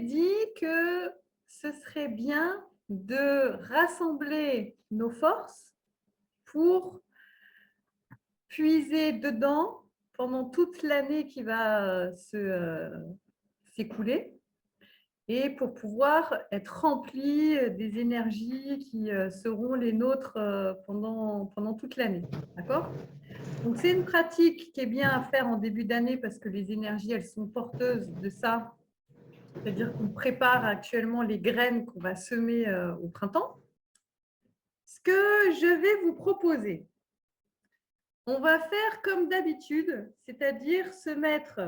dit que ce serait bien de rassembler nos forces pour puiser dedans pendant toute l'année qui va s'écouler et pour pouvoir être rempli des énergies qui seront les nôtres pendant toute l'année. D'accord? Donc, c'est une pratique qui est bien à faire en début d'année parce que les énergies, elles sont porteuses de ça. C'est-à-dire qu'on prépare actuellement les graines qu'on va semer au printemps. Ce que je vais vous proposer, on va faire comme d'habitude, c'est-à-dire se mettre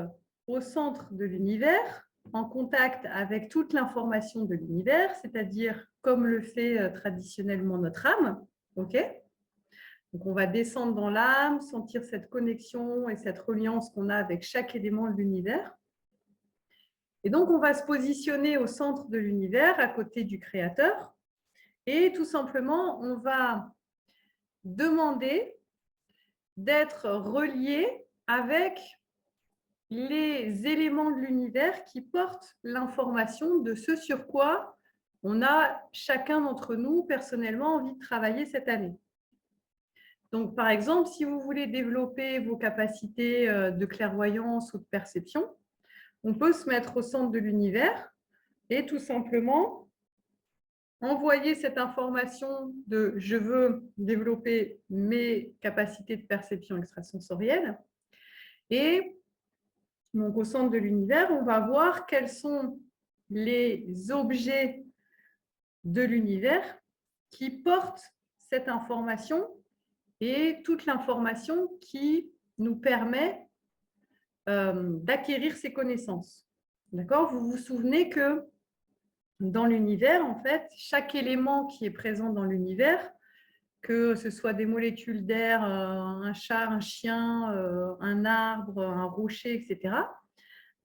au centre de l'univers, en contact avec toute l'information de l'univers, c'est-à-dire comme le fait traditionnellement notre âme. OK ? Donc, on va descendre dans l'âme, sentir cette connexion et cette reliance qu'on a avec chaque élément de l'univers. Et donc, on va se positionner au centre de l'univers, à côté du Créateur. Et tout simplement, on va demander d'être relié avec les éléments de l'univers qui portent l'information de ce sur quoi on a chacun d'entre nous personnellement envie de travailler cette année. Donc, par exemple, si vous voulez développer vos capacités de clairvoyance ou de perception, on peut se mettre au centre de l'univers et tout simplement envoyer cette information de « je veux développer mes capacités de perception extrasensorielle ». Et donc, au centre de l'univers, on va voir quels sont les objets de l'univers qui portent cette information et toute l'information qui nous permet d'acquérir ces connaissances. D'accord ? Vous vous souvenez que dans l'univers, en fait, chaque élément qui est présent dans l'univers, que ce soit des molécules d'air, un chat, un chien, un arbre, un rocher, etc.,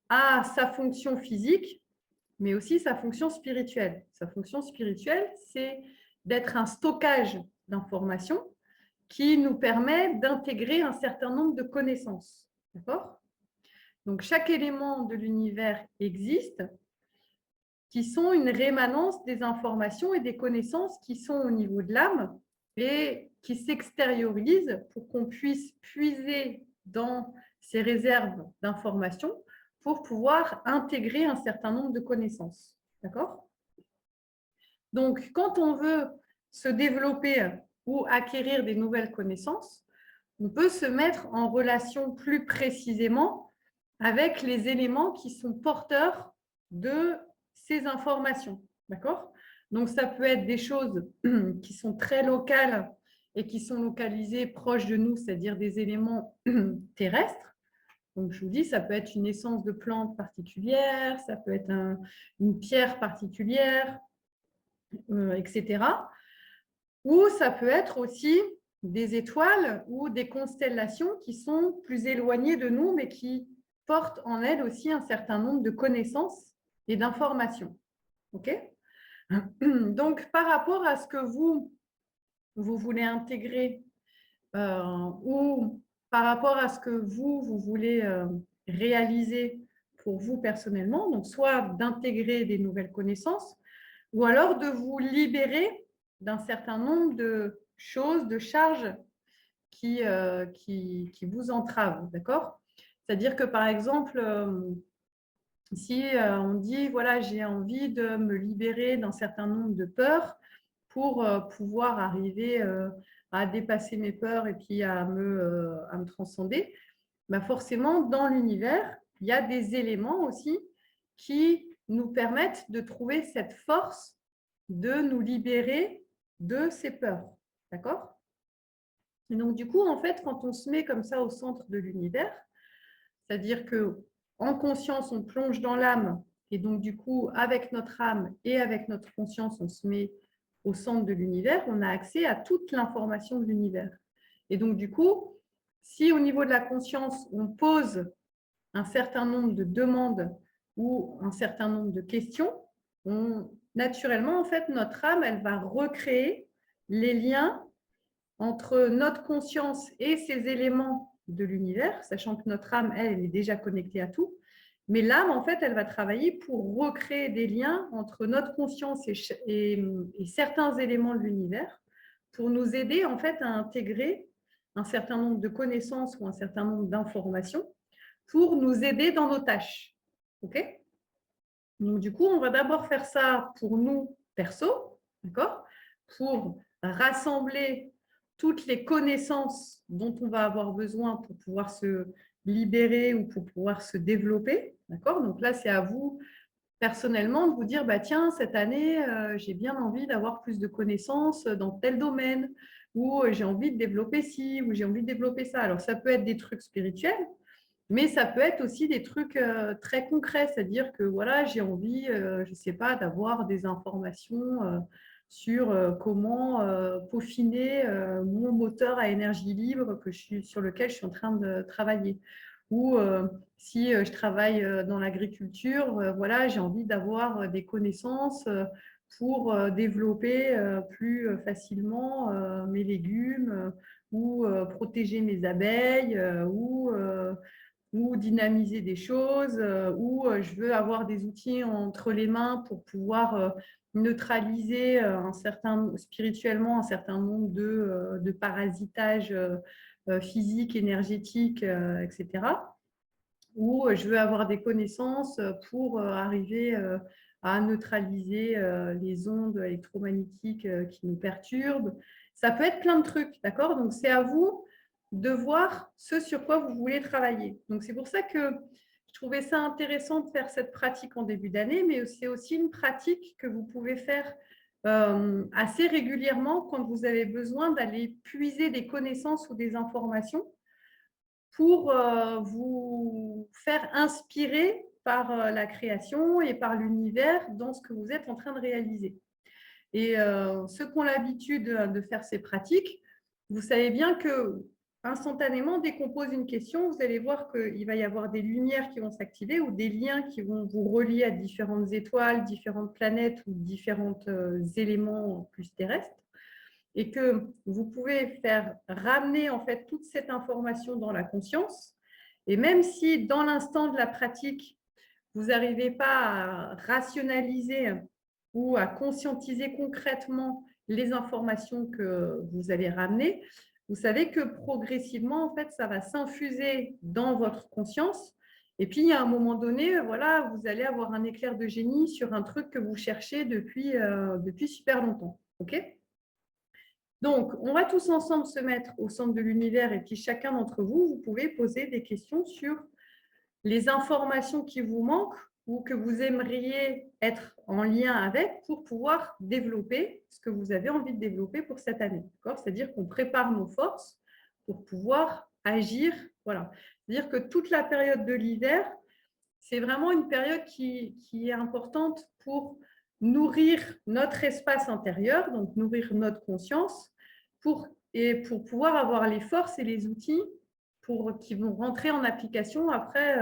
a sa fonction physique, mais aussi sa fonction spirituelle. Sa fonction spirituelle, c'est d'être un stockage d'informations qui nous permet d'intégrer un certain nombre de connaissances. D'accord ? Donc, chaque élément de l'univers existe, qui sont une rémanence des informations et des connaissances qui sont au niveau de l'âme et qui s'extériorisent pour qu'on puisse puiser dans ces réserves d'informations pour pouvoir intégrer un certain nombre de connaissances. D'accord ? Donc, quand on veut se développer ou acquérir des nouvelles connaissances, on peut se mettre en relation plus précisément avec les éléments qui sont porteurs de ces informations. D'accord ? Donc, ça peut être des choses qui sont très locales et qui sont localisées proches de nous, c'est-à-dire des éléments terrestres. Donc, je vous dis, ça peut être une essence de plante particulière, ça peut être une pierre particulière, etc. Ou ça peut être aussi des étoiles ou des constellations qui sont plus éloignées de nous, mais qui portent en elles aussi un certain nombre de connaissances et d'informations. OK ? Donc, par rapport à ce que vous voulez intégrer ou par rapport à ce que vous voulez réaliser pour vous personnellement, donc soit d'intégrer des nouvelles connaissances ou alors de vous libérer d'un certain nombre de choses, de charges qui vous entravent, d'accord ? C'est-à-dire que, par exemple, si on dit, voilà, j'ai envie de me libérer d'un certain nombre de peurs pour pouvoir arriver à dépasser mes peurs et puis à me transcender, bah forcément, dans l'univers, il y a des éléments aussi qui nous permettent de trouver cette force de nous libérer de ces peurs. D'accord ? Et donc, du coup, en fait, quand on se met comme ça au centre de l'univers, c'est-à-dire qu'en conscience, on plonge dans l'âme et donc, du coup, avec notre âme et avec notre conscience, on se met au centre de l'univers, on a accès à toute l'information de l'univers. Et donc, du coup, si au niveau de la conscience, on pose un certain nombre de demandes ou un certain nombre de questions, naturellement, en fait, notre âme, elle va recréer les liens entre notre conscience et ces éléments de l'univers, sachant que notre âme, elle est déjà connectée à tout. Mais l'âme, en fait, elle va travailler pour recréer des liens entre notre conscience et certains éléments de l'univers pour nous aider, en fait, à intégrer un certain nombre de connaissances ou un certain nombre d'informations pour nous aider dans nos tâches. OK? Donc, du coup, on va d'abord faire ça pour nous, perso, d'accord? Pour rassembler toutes les connaissances dont on va avoir besoin pour pouvoir se libérer ou pour pouvoir se développer, d'accord? Donc là, c'est à vous, personnellement, de vous dire, bah, tiens, cette année, j'ai bien envie d'avoir plus de connaissances dans tel domaine, ou j'ai envie de développer ci, ou j'ai envie de développer ça. Alors, ça peut être des trucs spirituels, mais ça peut être aussi des trucs très concrets, c'est-à-dire que voilà, j'ai envie, je ne sais pas, d'avoir des informations sur comment peaufiner mon moteur à énergie libre sur lequel je suis en train de travailler. Ou si je travaille dans l'agriculture, voilà, j'ai envie d'avoir des connaissances pour développer plus facilement mes légumes ou protéger mes abeilles ou dynamiser des choses, ou je veux avoir des outils entre les mains pour pouvoir neutraliser spirituellement un certain nombre de parasitages physiques, énergétiques, etc. Ou je veux avoir des connaissances pour arriver à neutraliser les ondes électromagnétiques qui nous perturbent. Ça peut être plein de trucs, d'accord? Donc, c'est à vous de voir ce sur quoi vous voulez travailler. Donc, c'est pour ça que je trouvais ça intéressant de faire cette pratique en début d'année, mais c'est aussi une pratique que vous pouvez faire assez régulièrement quand vous avez besoin d'aller puiser des connaissances ou des informations pour vous faire inspirer par la création et par l'univers dans ce que vous êtes en train de réaliser. Et ceux qui ont l'habitude de faire ces pratiques, vous savez bien que instantanément, dès qu'on pose une question, vous allez voir qu'il va y avoir des lumières qui vont s'activer ou des liens qui vont vous relier à différentes étoiles, différentes planètes ou différents éléments plus terrestres, et que vous pouvez faire ramener en fait toute cette information dans la conscience. Et même si dans l'instant de la pratique, vous n'arrivez pas à rationaliser ou à conscientiser concrètement les informations que vous allez ramener, vous savez que progressivement, en fait, ça va s'infuser dans votre conscience. Et puis, il y a un moment donné, voilà, vous allez avoir un éclair de génie sur un truc que vous cherchez depuis super longtemps. OK ? Donc, on va tous ensemble se mettre au centre de l'univers et puis chacun d'entre vous, vous pouvez poser des questions sur les informations qui vous manquent ou que vous aimeriez être en lien avec pour pouvoir développer ce que vous avez envie de développer pour cette année. C'est-à-dire qu'on prépare nos forces pour pouvoir agir. Voilà. C'est-à-dire que toute la période de l'hiver, c'est vraiment une période qui est importante pour nourrir notre espace intérieur, donc nourrir notre conscience, et pour pouvoir avoir les forces et les outils qui vont rentrer en application après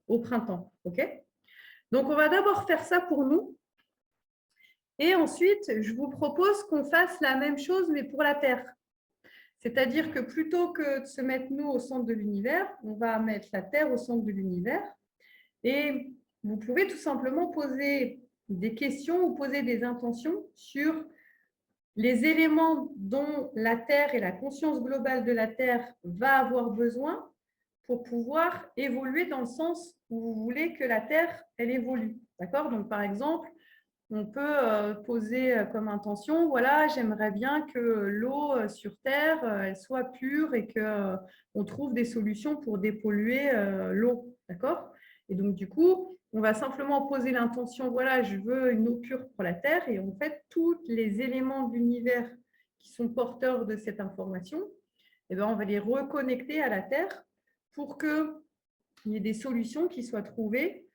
au printemps. OK ? Donc, on va d'abord faire ça pour nous. Et ensuite, je vous propose qu'on fasse la même chose, mais pour la Terre. C'est-à-dire que plutôt que de se mettre nous au centre de l'univers, on va mettre la Terre au centre de l'univers. Et vous pouvez tout simplement poser des questions ou poser des intentions sur les éléments dont la Terre et la conscience globale de la Terre va avoir besoin pour pouvoir évoluer dans le sens où vous voulez que la Terre, elle évolue. D'accord ? Donc, par exemple, on peut poser comme intention, voilà, j'aimerais bien que l'eau sur Terre, elle soit pure et qu'on trouve des solutions pour dépolluer l'eau. D'accord ? Et donc, du coup, on va simplement poser l'intention, voilà, je veux une eau pure pour la Terre. Et en fait, tous les éléments de l'univers qui sont porteurs de cette information, eh bien, on va les reconnecter à la Terre pour qu'il y ait des solutions qui soient trouvées,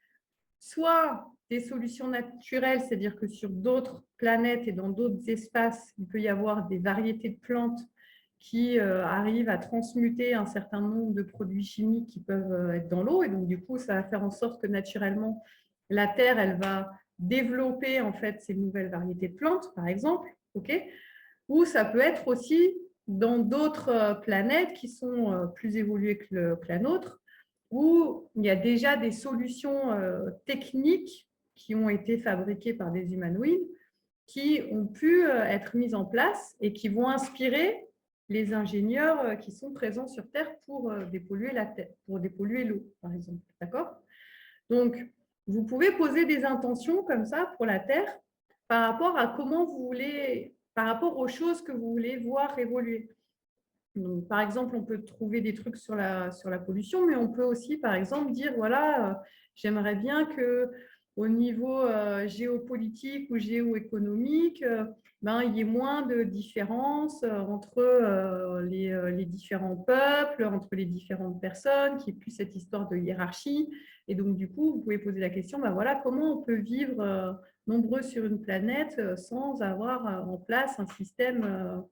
soit des solutions naturelles, c'est-à-dire que sur d'autres planètes et dans d'autres espaces, il peut y avoir des variétés de plantes qui arrivent à transmuter un certain nombre de produits chimiques qui peuvent être dans l'eau. Et donc, du coup, ça va faire en sorte que naturellement, la Terre, elle va développer en fait ces nouvelles variétés de plantes, par exemple. OK ? Ou ça peut être aussi dans d'autres planètes qui sont plus évoluées que la nôtre, où il y a déjà des solutions techniques qui ont été fabriquées par des humanoïdes qui ont pu être mises en place et qui vont inspirer les ingénieurs qui sont présents sur Terre pour dépolluer la Terre, pour dépolluer l'eau, par exemple. D'accord? Donc, vous pouvez poser des intentions comme ça pour la Terre par rapport à comment vous voulez, par rapport aux choses que vous voulez voir évoluer. Donc, par exemple, on peut trouver des trucs sur la pollution, mais on peut aussi, par exemple, dire, voilà, j'aimerais bien que au niveau géopolitique ou géoéconomique, ben, il y ait moins de différences entre les différents peuples, entre les différentes personnes, qu'il n'y ait plus cette histoire de hiérarchie. Et donc, du coup, vous pouvez poser la question, ben voilà, comment on peut vivre nombreux sur une planète sans avoir en place un système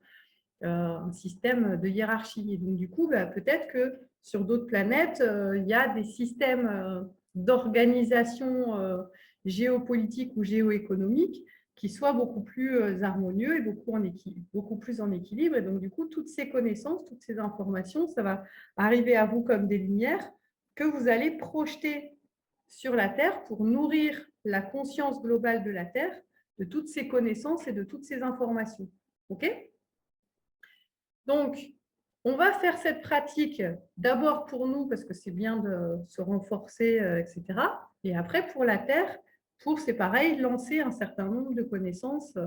de hiérarchie. Et donc, du coup, bah, peut-être que sur d'autres planètes, il y a des systèmes d'organisation géopolitique ou géoéconomique qui soient beaucoup plus harmonieux et beaucoup plus en équilibre. Et donc, du coup, toutes ces connaissances, toutes ces informations, ça va arriver à vous comme des lumières que vous allez projeter sur la Terre pour nourrir la conscience globale de la Terre de toutes ces connaissances et de toutes ces informations. OK ? Donc, on va faire cette pratique d'abord pour nous, parce que c'est bien de se renforcer, etc. Et après, pour la Terre, pour, c'est pareil, lancer un certain nombre de connaissances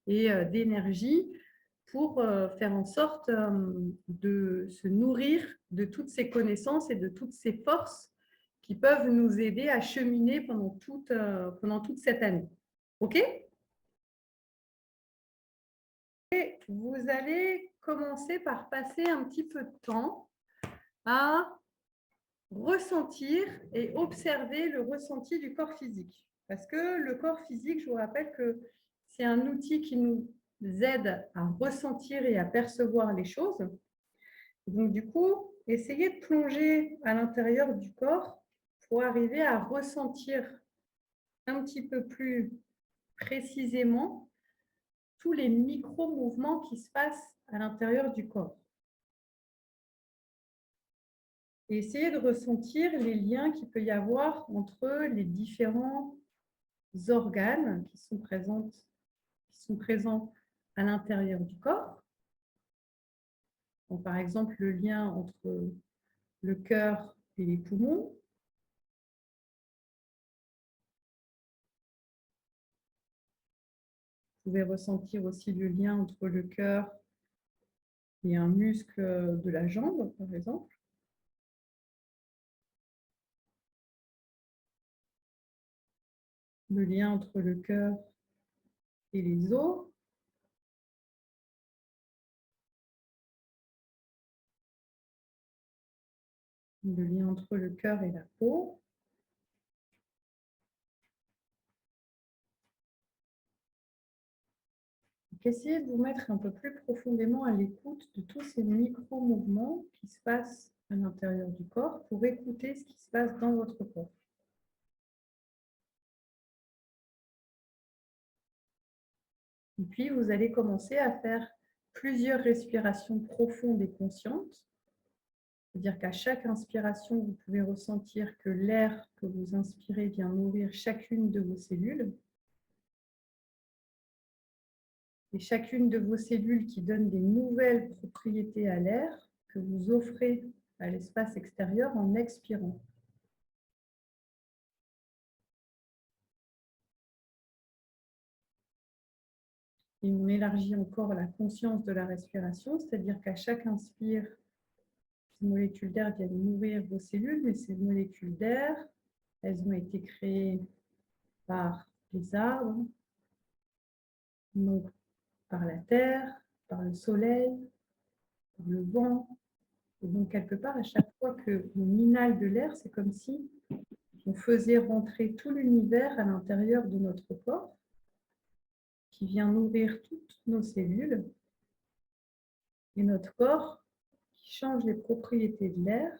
et d'énergie pour faire en sorte de se nourrir de toutes ces connaissances et de toutes ces forces qui peuvent nous aider à cheminer pendant toute cette année. OK ? Vous allez commencer par passer un petit peu de temps à ressentir et observer le ressenti du corps physique. Parce que le corps physique, je vous rappelle que c'est un outil qui nous aide à ressentir et à percevoir les choses. Donc, du coup, essayez de plonger à l'intérieur du corps pour arriver à ressentir un petit peu plus précisément tous les micro-mouvements qui se passent à l'intérieur du corps. Et essayez de ressentir les liens qu'il peut y avoir entre les différents organes qui sont présents à l'intérieur du corps. Donc, par exemple, le lien entre le cœur et les poumons. Vous pouvez ressentir aussi le lien entre le cœur et un muscle de la jambe, par exemple. Le lien entre le cœur et les os. Le lien entre le cœur et la peau. Essayez de vous mettre un peu plus profondément à l'écoute de tous ces micro-mouvements qui se passent à l'intérieur du corps pour écouter ce qui se passe dans votre corps. Et puis, vous allez commencer à faire plusieurs respirations profondes et conscientes. C'est-à-dire qu'à chaque inspiration, vous pouvez ressentir que l'air que vous inspirez vient nourrir chacune de vos cellules. Et chacune de vos cellules qui donne des nouvelles propriétés à l'air que vous offrez à l'espace extérieur en expirant. Et on élargit encore la conscience de la respiration, c'est-à-dire qu'à chaque inspire, ces molécules d'air viennent nourrir vos cellules, mais ces molécules d'air, elles ont été créées par les arbres, donc par la terre, par le soleil, par le vent. Et donc, quelque part, à chaque fois qu'on inhale de l'air, c'est comme si on faisait rentrer tout l'univers à l'intérieur de notre corps, qui vient nourrir toutes nos cellules. Et notre corps qui change les propriétés de l'air,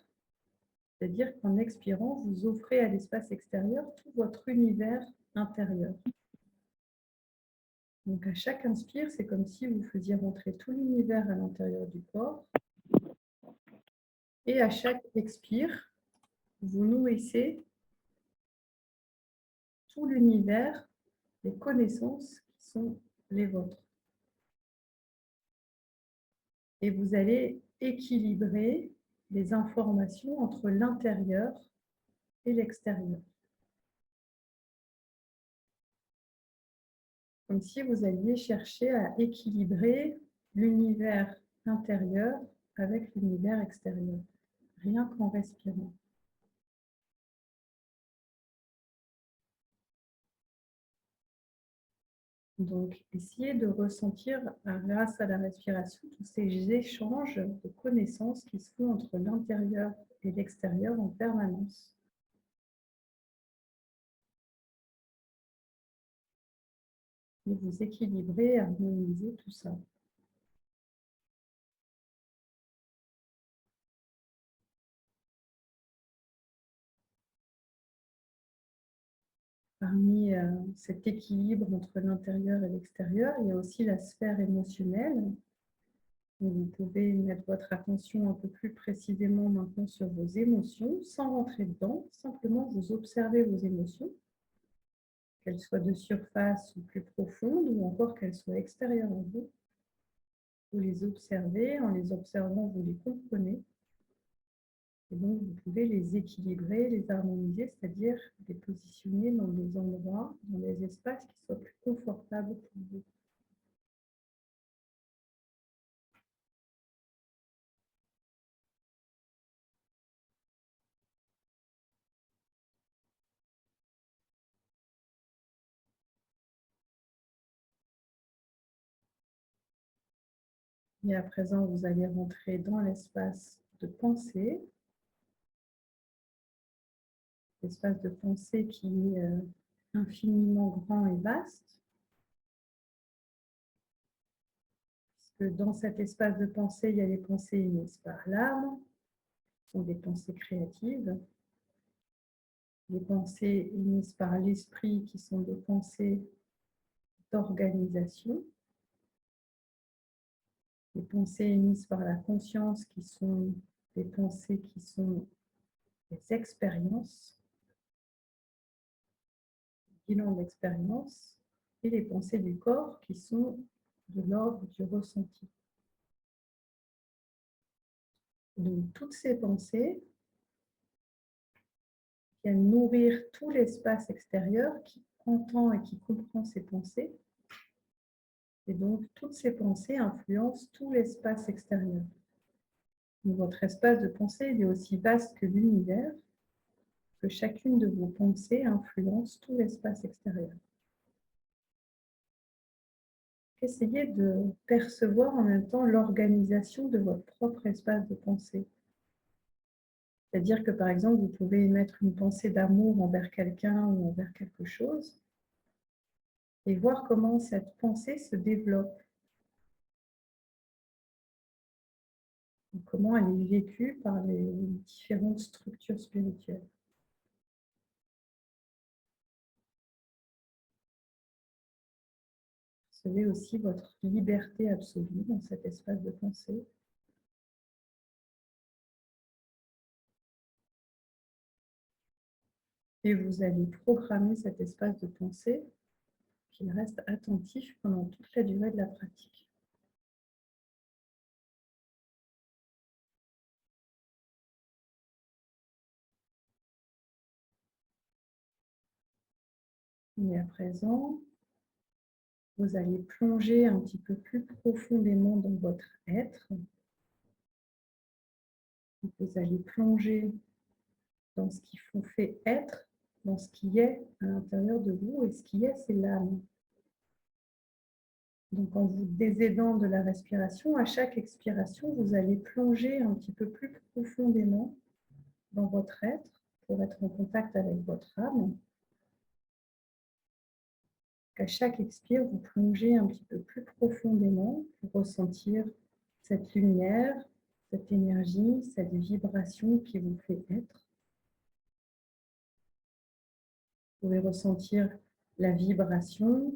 c'est-à-dire qu'en expirant, vous offrez à l'espace extérieur tout votre univers intérieur. Donc à chaque inspire, c'est comme si vous faisiez rentrer tout l'univers à l'intérieur du corps. Et à chaque expire, vous nourrissez tout l'univers, les connaissances qui sont les vôtres. Et vous allez équilibrer les informations entre l'intérieur et l'extérieur. Comme si vous alliez chercher à équilibrer l'univers intérieur avec l'univers extérieur, rien qu'en respirant. Donc, essayez de ressentir, grâce à la respiration, tous ces échanges de connaissances qui se font entre l'intérieur et l'extérieur en permanence. Et vous équilibrez, harmonisez tout ça. Parmi cet équilibre entre l'intérieur et l'extérieur, il y a aussi la sphère émotionnelle. Vous pouvez mettre votre attention un peu plus précisément maintenant sur vos émotions, sans rentrer dedans, simplement vous observez vos émotions, qu'elles soient de surface ou plus profondes, ou encore qu'elles soient extérieures à vous. Vous les observez, en les observant, vous les comprenez, et donc vous pouvez les équilibrer, les harmoniser, c'est-à-dire les positionner dans des endroits, dans des espaces qui soient plus confortables pour vous. Et à présent, vous allez rentrer dans l'espace de pensée. L'espace de pensée qui est infiniment grand et vaste. Puisque dans cet espace de pensée, il y a les pensées émises par l'âme, qui sont des pensées créatives. Les pensées émises par l'esprit, qui sont des pensées d'organisation. Les pensées émises par la conscience, qui sont des pensées qui sont des expériences, bilan d'expérience, et les pensées du corps, qui sont de l'ordre du ressenti. Donc, toutes ces pensées viennent nourrir tout l'espace extérieur qui entend et qui comprend ces pensées. Et donc, toutes ces pensées influencent tout l'espace extérieur. Donc, votre espace de pensée il est aussi vaste que l'univers, que chacune de vos pensées influence tout l'espace extérieur. Essayez de percevoir en même temps l'organisation de votre propre espace de pensée. C'est-à-dire que, par exemple, vous pouvez émettre une pensée d'amour envers quelqu'un ou envers quelque chose et voir comment cette pensée se développe, comment elle est vécue par les différentes structures spirituelles. Percevez aussi votre liberté absolue dans cet espace de pensée. Et vous allez programmer cet espace de pensée qu'il reste attentif pendant toute la durée de la pratique. Et à présent, vous allez plonger un petit peu plus profondément dans votre être. Vous allez plonger dans ce qui vous fait être, dans ce qui est à l'intérieur de vous. Et ce qui est, c'est l'âme. Donc, en vous désaidant de la respiration, à chaque expiration, vous allez plonger un petit peu plus profondément dans votre être pour être en contact avec votre âme. À chaque expire, vous plongez un petit peu plus profondément pour ressentir cette lumière, cette énergie, cette vibration qui vous fait être. Vous pouvez ressentir la vibration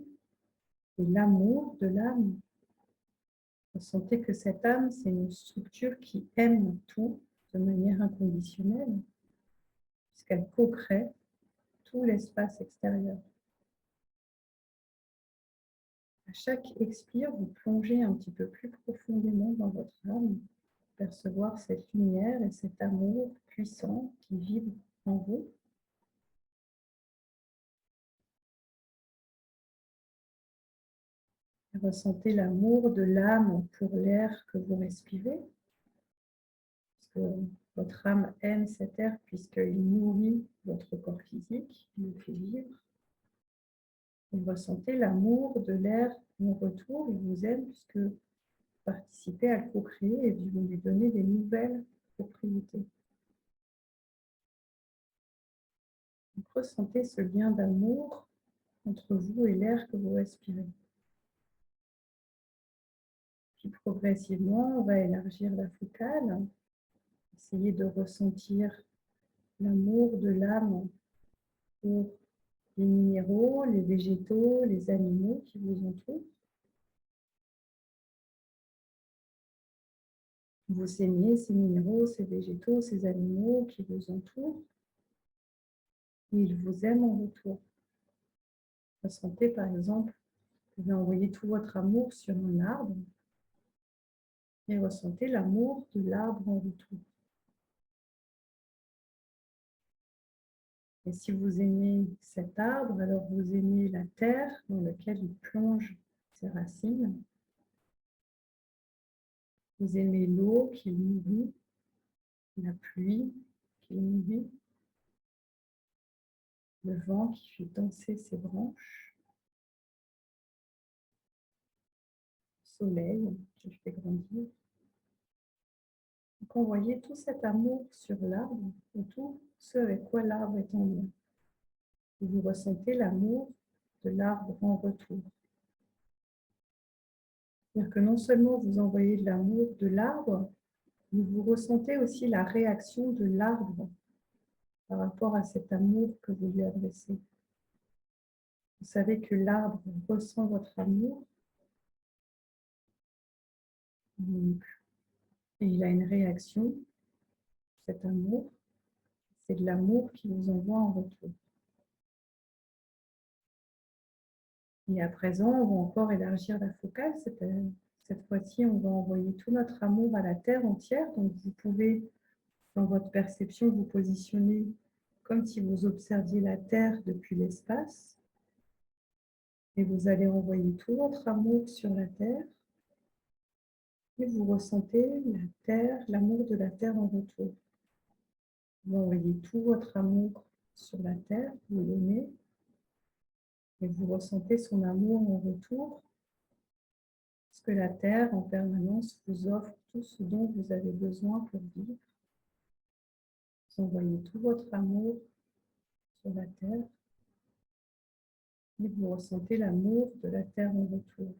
et l'amour de l'âme. Ressentez que cette âme, c'est une structure qui aime tout de manière inconditionnelle. puisqu'elle co-crée tout l'espace extérieur. À chaque expire, vous plongez un petit peu plus profondément dans votre âme, percevoir cette lumière et cet amour puissant qui vibre en vous. Ressentez l'amour de l'âme pour l'air que vous respirez, parce que votre âme aime cet air puisqu'il nourrit votre corps physique, il le fait vivre. Et ressentez l'amour de l'air en retour, il vous aime puisque vous participez à le co-créer et vous lui donnez des nouvelles propriétés. Donc, ressentez ce lien d'amour entre vous et l'air que vous respirez. Puis progressivement, on va élargir la focale, essayer de ressentir l'amour de l'âme pour les minéraux, les végétaux, les animaux qui vous entourent. Vous aimez ces minéraux, ces végétaux, ces animaux qui vous entourent. Et ils vous aiment en retour. Ressentez par exemple, vous pouvez envoyer tout votre amour sur un arbre et ressentez l'amour de l'arbre en retour. Et si vous aimez cet arbre, alors vous aimez la terre dans laquelle il plonge ses racines. Vous aimez l'eau qui le nourrit, la pluie qui le nourrit, le vent qui fait danser ses branches, le soleil qui le fait grandir. Donc envoyez tout cet amour sur l'arbre et tout ce avec quoi l'arbre est en lien. Et vous ressentez l'amour de l'arbre en retour. C'est-à-dire que non seulement vous envoyez de l'amour de l'arbre, mais vous ressentez aussi la réaction de l'arbre par rapport à cet amour que vous lui adressez. Vous savez que l'arbre ressent votre amour et il a une réaction, cet amour, c'est de l'amour qu'il vous envoie en retour. Et à présent, on va encore élargir la focale. Cette fois-ci, on va envoyer tout notre amour à la Terre entière. Donc, vous pouvez, dans votre perception, vous positionner comme si vous observiez la Terre depuis l'espace. Et vous allez envoyer tout votre amour sur la Terre. Et vous ressentez la Terre, l'amour de la Terre en retour. Vous envoyez tout votre amour sur la Terre, vous l'aimez. Et vous ressentez son amour en retour. Parce que la Terre, en permanence, vous offre tout ce dont vous avez besoin pour vivre. Vous envoyez tout votre amour sur la Terre et vous ressentez l'amour de la Terre en retour.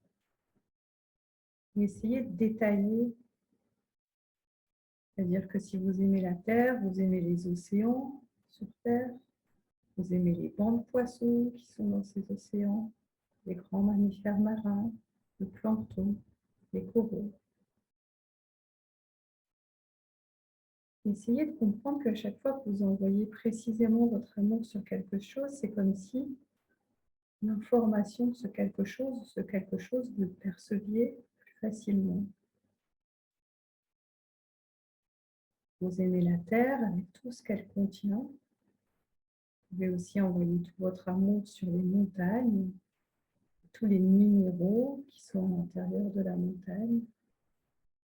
Et essayez de détailler, c'est-à-dire que si vous aimez la Terre, vous aimez les océans sur Terre, vous aimez les bancs de poissons qui sont dans ces océans, les grands mammifères marins, le plancton, les coraux. Essayez de comprendre qu'à chaque fois que vous envoyez précisément votre amour sur quelque chose, c'est comme si l'information de ce quelque chose, vous le perceviez plus facilement. Vous aimez la Terre avec tout ce qu'elle contient. Vous pouvez aussi envoyer tout votre amour sur les montagnes, tous les minéraux qui sont à l'intérieur de la montagne,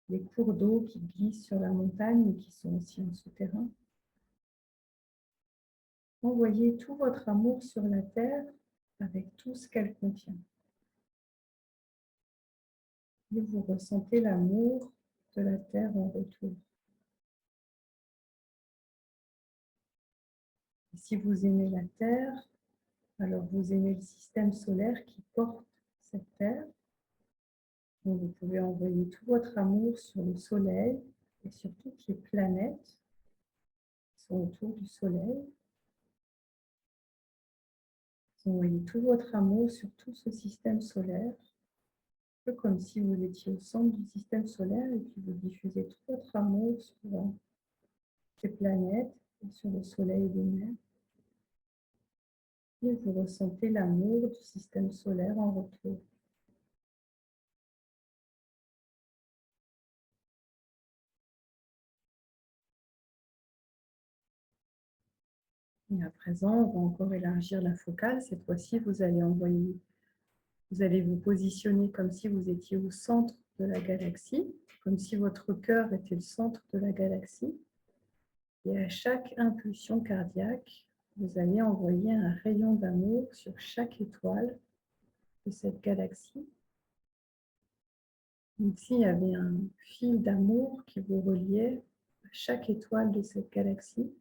les cours d'eau qui glissent sur la montagne et qui sont aussi en souterrain. Envoyez tout votre amour sur la Terre avec tout ce qu'elle contient. Et vous ressentez l'amour de la Terre en retour. Et si vous aimez la Terre, alors vous aimez le système solaire qui porte cette Terre. Donc vous pouvez envoyer tout votre amour sur le Soleil et sur toutes les planètes qui sont autour du Soleil. Vous envoyez tout votre amour sur tout ce système solaire, un peu comme si vous étiez au centre du système solaire et puis vous diffusez tout votre amour sur ces planètes sur le soleil lunaire. Et vous ressentez l'amour du système solaire en retour. Et à présent, on va encore élargir la focale. Cette fois-ci, vous allez vous positionner comme si vous étiez au centre de la galaxie, comme si votre cœur était le centre de la galaxie. Et à chaque impulsion cardiaque, vous allez envoyer un rayon d'amour sur chaque étoile de cette galaxie. Comme s'il y avait un fil d'amour qui vous reliait à chaque étoile de cette galaxie.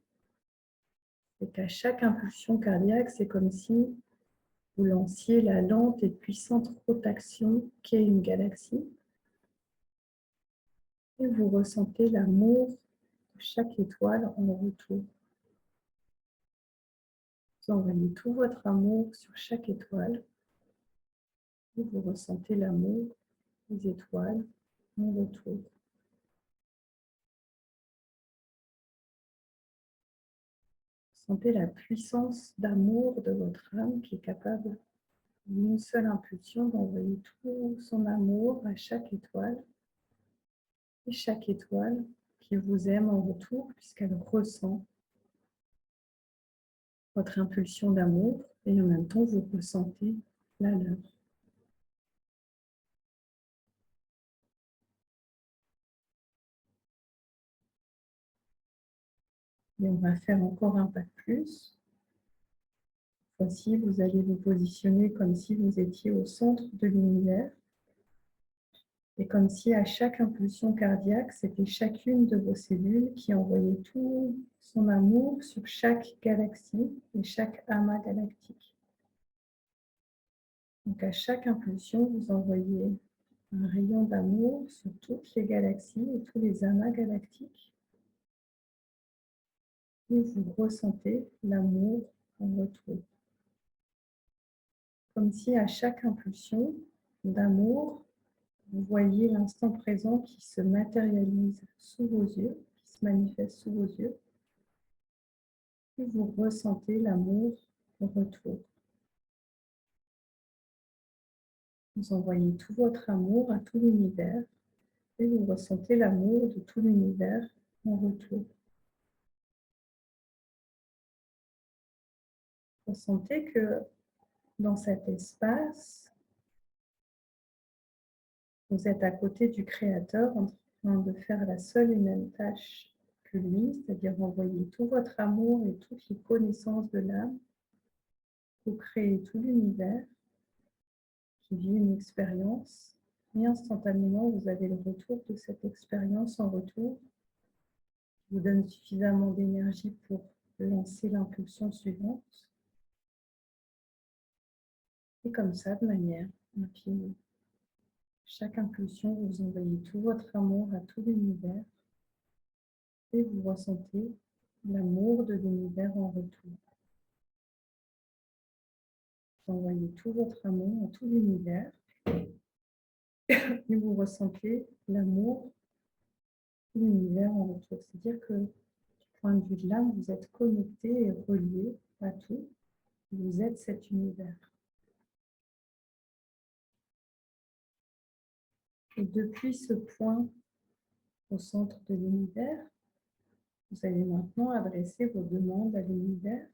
Et qu'à chaque impulsion cardiaque, c'est comme si vous lanciez la lente et puissante rotation qu'est une galaxie. Et vous ressentez l'amour de chaque étoile en retour. Vous envoyez tout votre amour sur chaque étoile. Et vous ressentez l'amour des étoiles en retour. Sentez la puissance d'amour de votre âme qui est capable d'une seule impulsion d'envoyer tout son amour à chaque étoile. Et chaque étoile qui vous aime en retour puisqu'elle ressent votre impulsion d'amour et en même temps vous ressentez la leur. Et on va faire encore un pas de plus. Cette fois-ci, vous allez vous positionner comme si vous étiez au centre de l'univers. Et comme si à chaque impulsion cardiaque, c'était chacune de vos cellules qui envoyait tout son amour sur chaque galaxie et chaque amas galactique. Donc à chaque impulsion, vous envoyez un rayon d'amour sur toutes les galaxies et tous les amas galactiques. Et vous ressentez l'amour en retour. Comme si à chaque impulsion d'amour, vous voyez l'instant présent qui se matérialise sous vos yeux, qui se manifeste sous vos yeux. Et vous ressentez l'amour en retour. Vous envoyez tout votre amour à tout l'univers et vous ressentez l'amour de tout l'univers en retour. Ressentez que dans cet espace, vous êtes à côté du Créateur en train de faire la seule et même tâche que lui, c'est-à-dire envoyer tout votre amour et toutes les connaissances de l'âme pour créer tout l'univers qui vit une expérience. Et instantanément, vous avez le retour de cette expérience en retour qui vous donne suffisamment d'énergie pour lancer l'impulsion suivante. Et comme ça, de manière infinie. Chaque impulsion, vous envoyez tout votre amour à tout l'univers et vous ressentez l'amour de l'univers en retour. Vous envoyez tout votre amour à tout l'univers et vous ressentez l'amour de l'univers en retour. C'est-à-dire que du point de vue de l'âme, vous êtes connecté et relié à tout. Vous êtes cet univers. Et depuis ce point au centre de l'univers, vous allez maintenant adresser vos demandes à l'univers.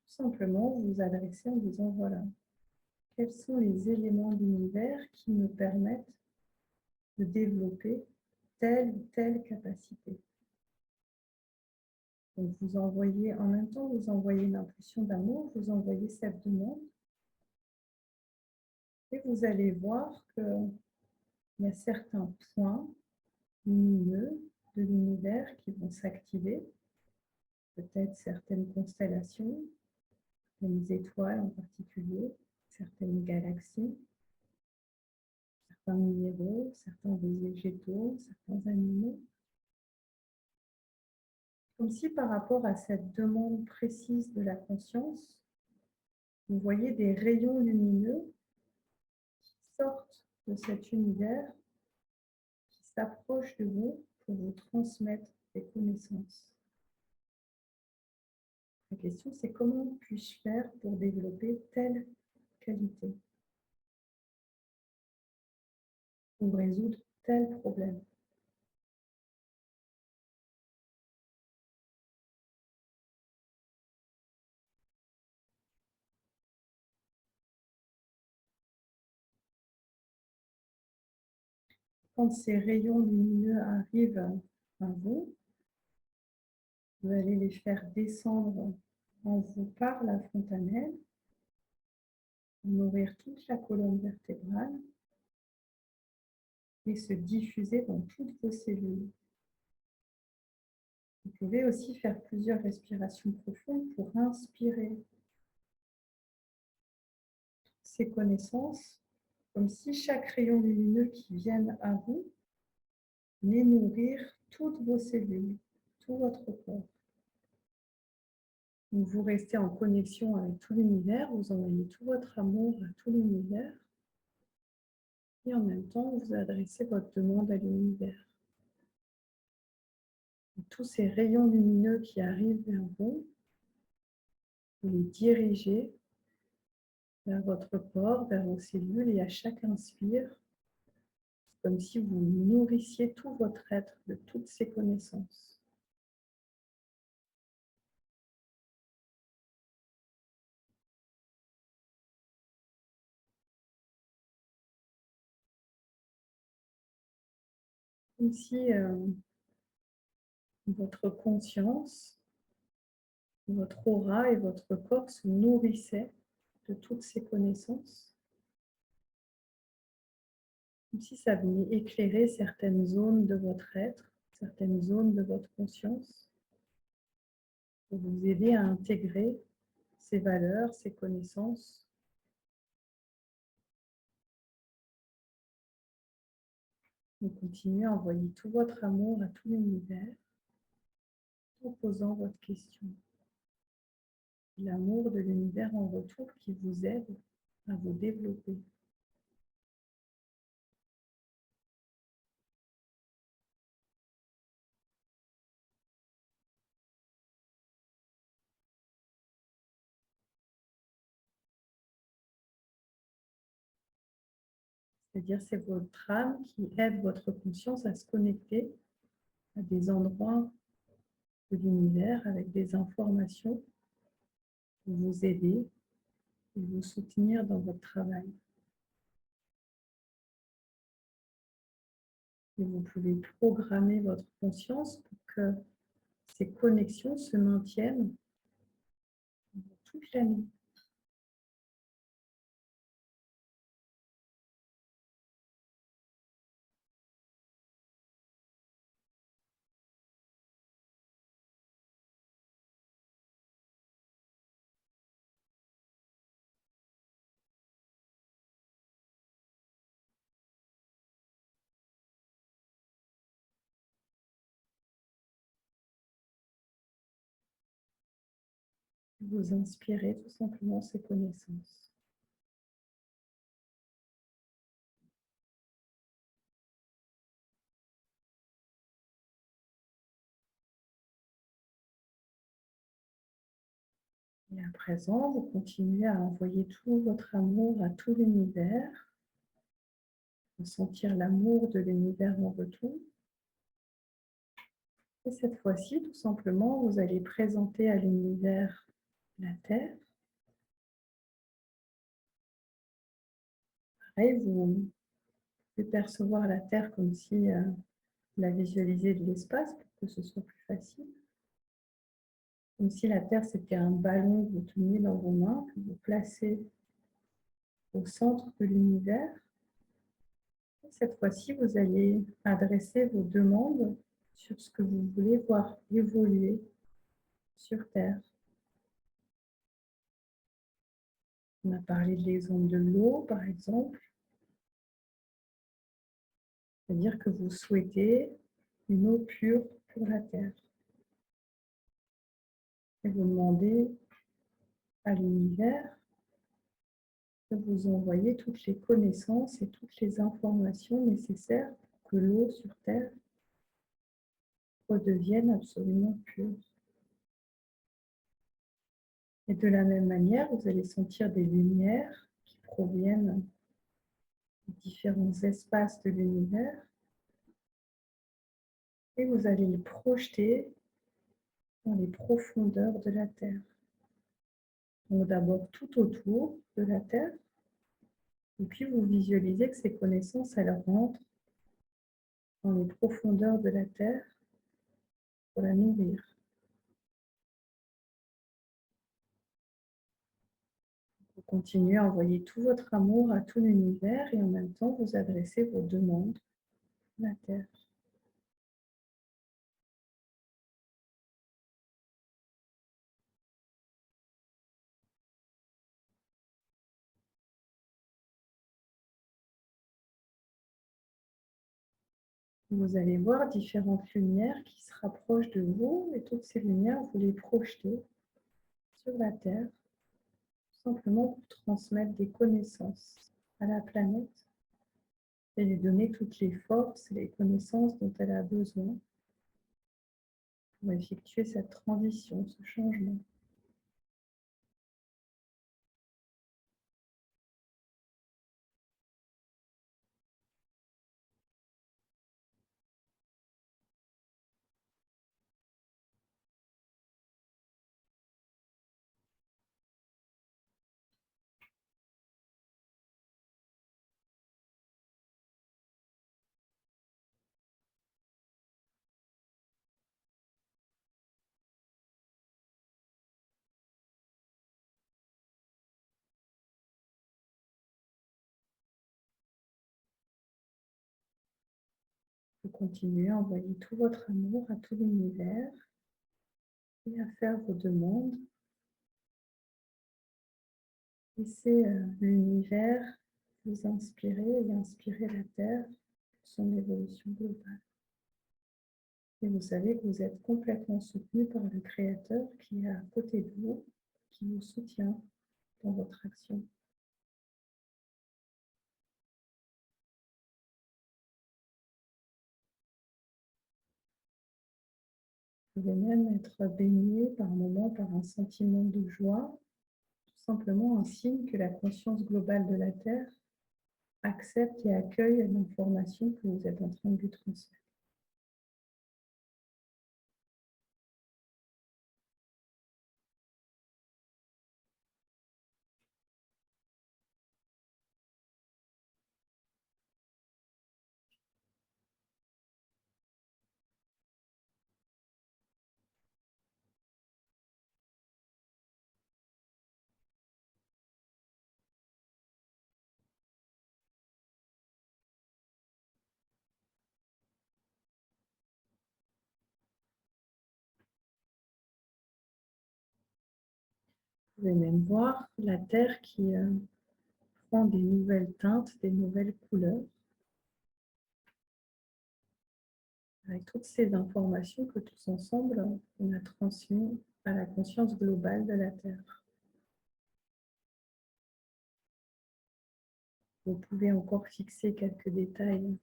Tout simplement, vous vous adressez en disant, voilà, quels sont les éléments de l'univers qui me permettent de développer telle ou telle capacité. Donc, vous envoyez, en même temps, vous envoyez une impulsion d'amour, vous envoyez cette demande, et vous allez voir qu'il y a certains points lumineux de l'univers qui vont s'activer, peut-être certaines constellations, certaines étoiles en particulier, certaines galaxies, certains minéraux, certains végétaux, certains animaux. Comme si par rapport à cette demande précise de la conscience, vous voyez des rayons lumineux qui sortent de cet univers, qui s'approchent de vous pour vous transmettre les connaissances. La question, c'est comment puis-je faire pour développer telle qualité ou résoudre tel problème. Quand ces rayons lumineux arrivent à vous, vous allez les faire descendre en vous par la fontanelle, nourrir toute la colonne vertébrale et se diffuser dans toutes vos cellules. Vous pouvez aussi faire plusieurs respirations profondes pour inspirer ces connaissances, comme si chaque rayon lumineux qui vient à vous venait nourrir toutes vos cellules, tout votre corps. Donc vous restez en connexion avec tout l'univers, vous envoyez tout votre amour à tout l'univers et en même temps vous adressez votre demande à l'univers. Tous ces rayons lumineux qui arrivent vers vous, vous les dirigez vers votre corps, vers vos cellules et à chaque inspire, c'est comme si vous nourrissiez tout votre être de toutes ces connaissances. Comme si votre conscience, votre aura et votre corps se nourrissaient de toutes ces connaissances. Comme si ça venait éclairer certaines zones de votre être, certaines zones de votre conscience, pour vous aider à intégrer ces valeurs, ces connaissances. Vous continuez à envoyer tout votre amour à tout l'univers en posant votre question. L'amour de l'univers en retour qui vous aide à vous développer. C'est-à-dire c'est votre âme qui aide votre conscience à se connecter à des endroits de l'univers avec des informations pour vous aider et vous soutenir dans votre travail. Et vous pouvez programmer votre conscience pour que ces connexions se maintiennent toute l'année. Vous inspirez tout simplement ces connaissances. Et à présent, vous continuez à envoyer tout votre amour à tout l'univers, ressentir l'amour de l'univers en retour. Et cette fois-ci, tout simplement, vous allez présenter à l'univers la Terre. Pareil, vous pouvez percevoir la Terre comme si vous la visualisez de l'espace pour que ce soit plus facile. Comme si la Terre, c'était un ballon que vous teniez dans vos mains, que vous placez au centre de l'univers. Cette fois-ci, vous allez adresser vos demandes sur ce que vous voulez voir évoluer sur Terre. On a parlé de l'exemple de l'eau, par exemple. C'est-à-dire que vous souhaitez une eau pure pour la Terre. Et vous demandez à l'univers de vous envoyer toutes les connaissances et toutes les informations nécessaires pour que l'eau sur Terre redeviennent absolument pures. Et de la même manière, vous allez sentir des lumières qui proviennent de différents espaces de l'univers et vous allez les projeter dans les profondeurs de la Terre. Donc d'abord tout autour de la Terre, et puis vous visualisez que ces connaissances, elles rentrent dans les profondeurs de la Terre pour la nourrir. Vous continuez à envoyer tout votre amour à tout l'univers et en même temps vous adressez vos demandes à la Terre. Vous allez voir différentes lumières qui se rapprochent de vous et toutes ces lumières, vous les projetez sur la Terre, simplement pour transmettre des connaissances à la planète et lui donner toutes les forces et les connaissances dont elle a besoin pour effectuer cette transition, ce changement. Vous continuez à envoyer tout votre amour à tout l'univers et à faire vos demandes. Laissez l'univers vous inspirer et inspirer la Terre pour son évolution globale. Et vous savez que vous êtes complètement soutenu par le Créateur qui est à côté de vous, qui vous soutient dans votre action. Vous pouvez même être baigné par moments par un sentiment de joie, tout simplement un signe que la conscience globale de la Terre accepte et accueille l'information que vous êtes en train de lui transmettre. Vous pouvez même voir la Terre qui prend des nouvelles teintes, des nouvelles couleurs, avec toutes ces informations que tous ensemble, on a transmises à la conscience globale de la Terre. Vous pouvez encore fixer quelques détails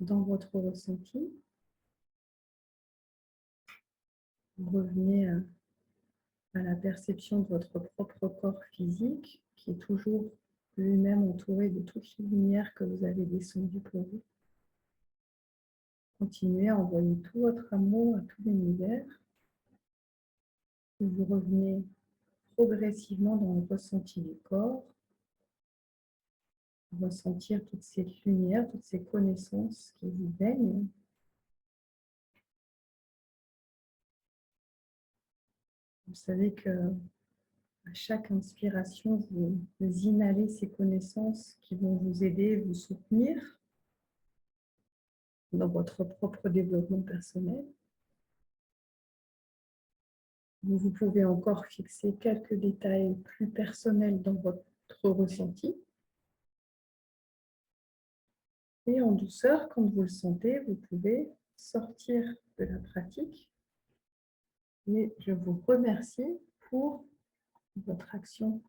dans votre ressenti. Vous revenez à la perception de votre propre corps physique, qui est toujours lui-même entouré de toutes les lumières que vous avez descendues pour vous. Continuez à envoyer tout votre amour à tout l'univers. Et vous revenez progressivement dans le ressenti du corps, ressentir toute cette lumière, toutes ces connaissances qui vous baignent. Vous savez que à chaque inspiration, vous inhalez ces connaissances qui vont vous aider, vous soutenir dans votre propre développement personnel. Vous pouvez encore fixer quelques détails plus personnels dans votre ressenti. Et en douceur, quand vous le sentez, vous pouvez sortir de la pratique. Et je vous remercie pour votre action.